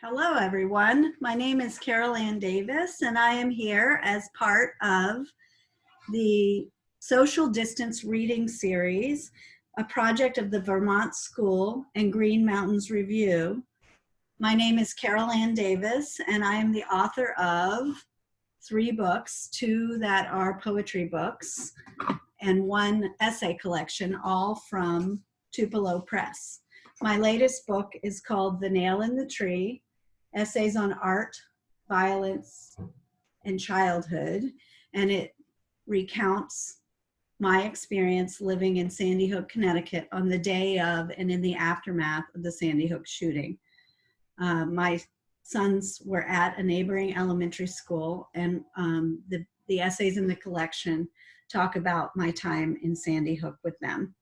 Hello, everyone. My name is Carol Ann Davis, and I am here as part of the Social Distance Reading Series, a project of the Vermont School and Green Mountains Review. My name is Carol Ann Davis, and I am the author of 3 books, 2 that are poetry books, and 1 essay collection, all from Tupelo Press. My latest book is called The Nail in the Tree: Essays on Art, Violence, and Childhood, and it recounts my experience living in Sandy Hook, Connecticut on the day of and in the aftermath of the Sandy Hook shooting. My sons were at a neighboring elementary school, and the essays in the collection talk about my time in Sandy Hook with them.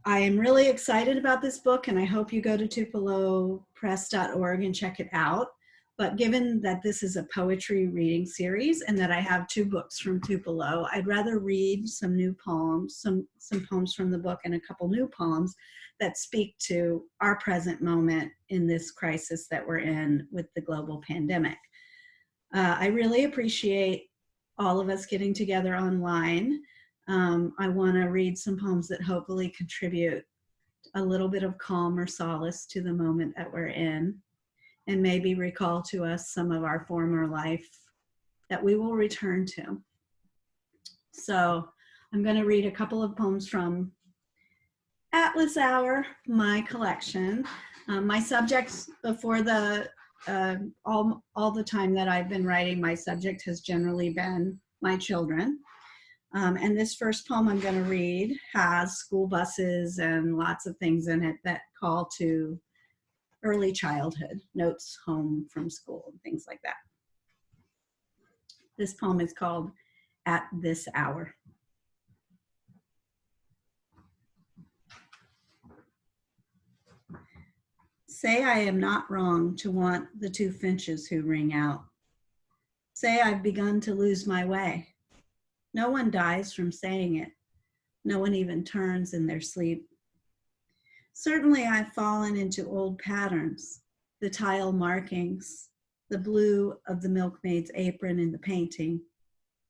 I am really excited about this book, and I hope you go to tupelopress.org and check it out. But given that this is a poetry reading series and that I have 2 books from Tupelo, I'd rather read some new poems, some poems from the book and a couple new poems that speak to our present moment in this crisis that we're in with the global pandemic. I really appreciate all of us getting together online. I want to read some poems that hopefully contribute a little bit of calm or solace to the moment that we're in, and maybe recall to us some of our former life that we will return to. So I'm going to read a couple of poems from Atlas Hour, my collection. My subjects before all the time that I've been writing, my subject has generally been my children. And this first poem I'm going to read has school buses and lots of things in it that call to early childhood, notes home from school, and things like that. This poem is called At This Hour. Say I am not wrong to want the 2 finches who ring out. Say I've begun to lose my way. No one dies from saying it. No one even turns in their sleep. Certainly I've fallen into old patterns, the tile markings, the blue of the milkmaid's apron in the painting,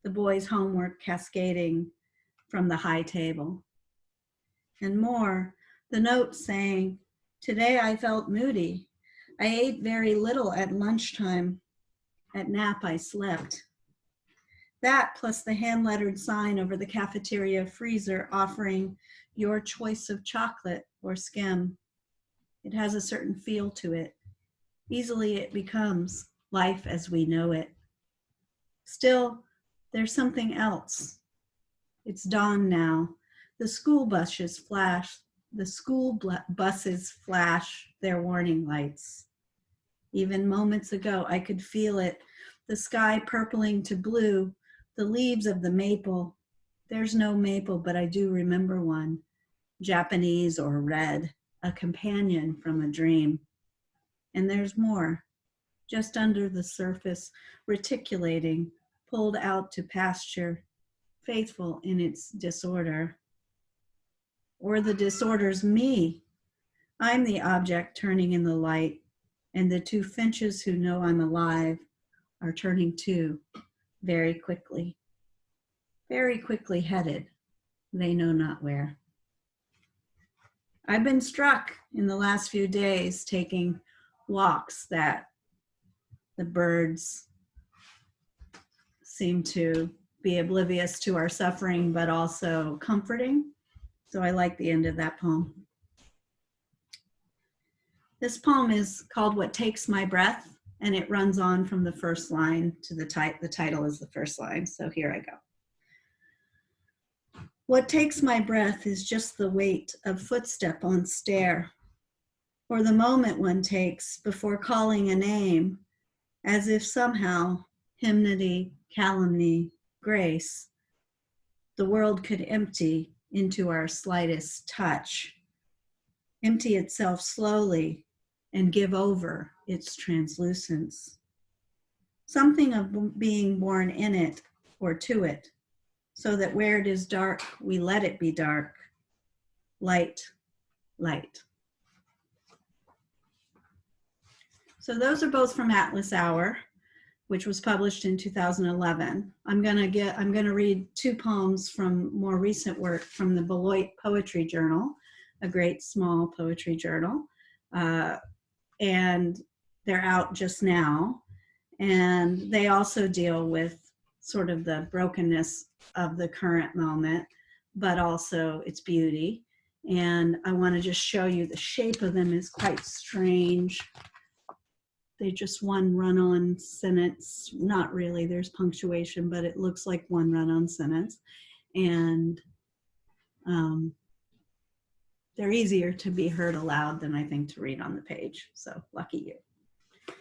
the boy's homework cascading from the high table. And more, the note saying, today I felt moody. I ate very little at lunchtime. At nap I slept. That plus the hand-lettered sign over the cafeteria freezer offering your choice of chocolate or skim. It has a certain feel to it. Easily it becomes life as we know it. Still, there's something else. It's dawn now. The school buses flash their warning lights. Even moments ago, I could feel it. The sky purpling to blue, the leaves of the maple. There's no maple, but I do remember one, Japanese or red, a companion from a dream. And there's more, just under the surface, reticulating, pulled out to pasture, faithful in its disorder. Or the disorder's me. I'm the object turning in the light, and the 2 finches who know I'm alive are turning too, very quickly headed, they know not where. I've been struck in the last few days taking walks that the birds seem to be oblivious to our suffering, but also comforting. So I like the end of that poem. This poem is called What Takes My Breath, and it runs on from the first line to the title is the first line, so here I go. What takes my breath is just the weight of footstep on stair, or the moment one takes before calling a name, as if somehow, hymnody, calumny, grace, the world could empty into our slightest touch, empty itself slowly and give over its translucence. Something of being born in it or to it, so that where it is dark, we let it be dark. Light, light. So those are both from Atlas Hour, which was published in 2011. I'm gonna read two poems from more recent work from the Beloit Poetry Journal, a great small poetry journal. And they're out just now. And they also deal with sort of the brokenness of the current moment, but also its beauty. And I want to just show you the shape of them is quite strange. They just one run-on sentence. Not really, there's punctuation, but it looks like one run-on sentence. And they're easier to be heard aloud than I think to read on the page. So lucky you.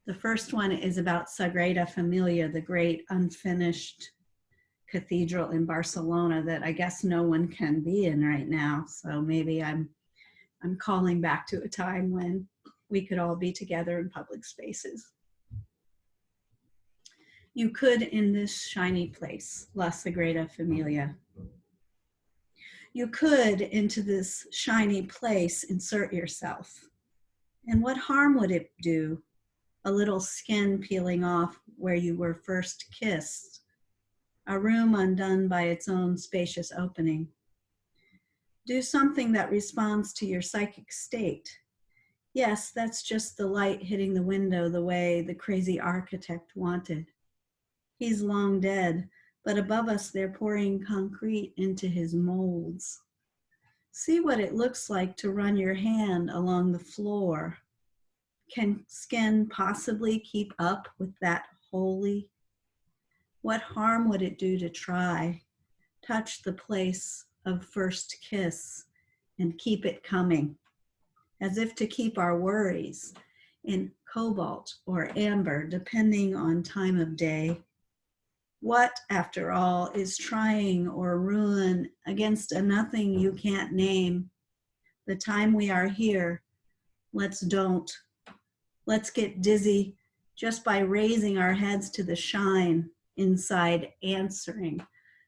The first one is about Sagrada Familia, the great unfinished cathedral in Barcelona that I guess no one can be in right now. So maybe I'm calling back to a time when we could all be together in public spaces. You could in this shiny place, La Sagrada Familia. You could into this shiny place insert yourself. And what harm would it do? A little skin peeling off where you were first kissed, a room undone by its own spacious opening. Do something that responds to your psychic state. Yes, that's just the light hitting the window the way the crazy architect wanted. He's long dead, but above us they're pouring concrete into his molds. See what it looks like to run your hand along the floor. Can skin possibly keep up with that holy? What harm would it do to try? Touch the place of first kiss and keep it coming, as if to keep our worries in cobalt or amber, depending on time of day. What, after all, is trying or ruin against a nothing you can't name? The time we are here, let's don't. Let's get dizzy just by raising our heads to the shine inside, answering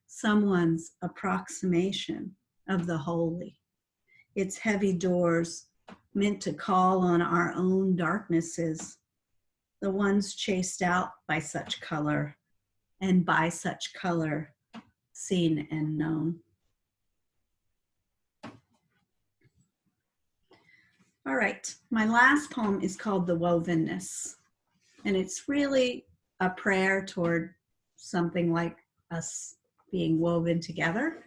someone's approximation of the holy. Its heavy doors meant to call on our own darknesses, the ones chased out by such color, and by such color seen and known. All right, my last poem is called The Wovenness, and it's really a prayer toward something like us being woven together.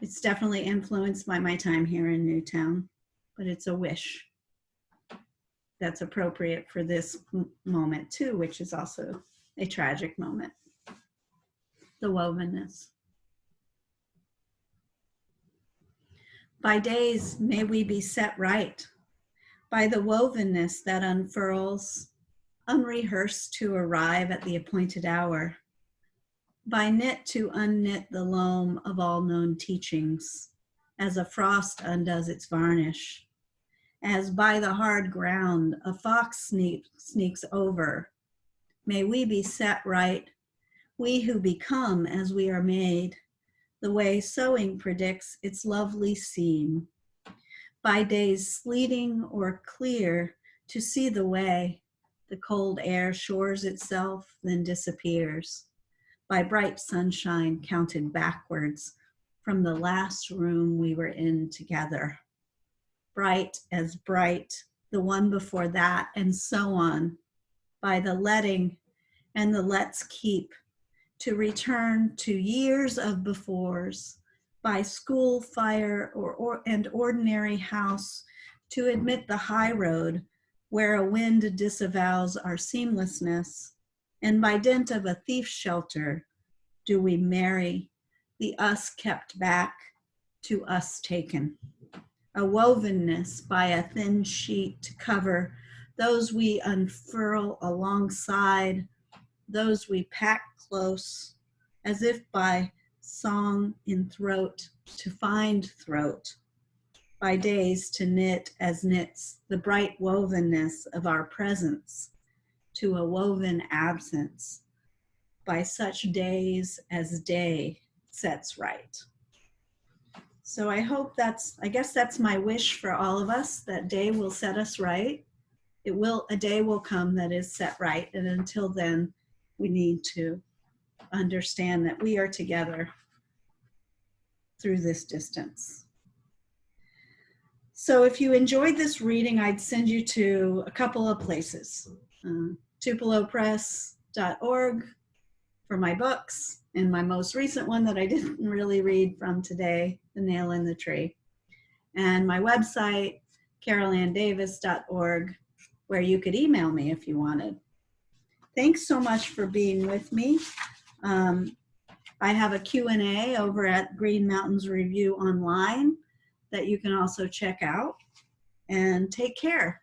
It's definitely influenced by my time here in Newtown, but it's a wish that's appropriate for this moment too, which is also a tragic moment. The Wovenness. By days, may we be set right by the wovenness that unfurls, unrehearsed to arrive at the appointed hour, by knit to unknit the loam of all known teachings, as a frost undoes its varnish, as by the hard ground a fox sneaks over. May we be set right, we who become as we are made, the way sewing predicts its lovely seam. By days sleeting or clear, to see the way, the cold air shores itself, then disappears. By bright sunshine counted backwards from the last room we were in together. Bright as bright, the one before that, and so on. By the letting and the let's keep, to return to years of befores, by school, fire, and ordinary house, to admit the high road where a wind disavows our seamlessness, and by dint of a thief's shelter, do we marry the us kept back to us taken. A wovenness by a thin sheet to cover those we unfurl alongside, those we pack close, as if by song in throat to find throat, by days to knit as knits the bright wovenness of our presence to a woven absence, by such days as day sets right. So I hope I guess that's my wish for all of us, that day will set us right. A day will come that is set right. And until then, we need to understand that we are together through this distance. So if you enjoyed this reading, I'd send you to a couple of places. tupelopress.org for my books, and my most recent one that I didn't really read from today, The Nail in the Tree. And my website, carolandavis.org, where you could email me if you wanted. Thanks so much for being with me. I have a Q&A over at Green Mountains Review online that you can also check out. And take care.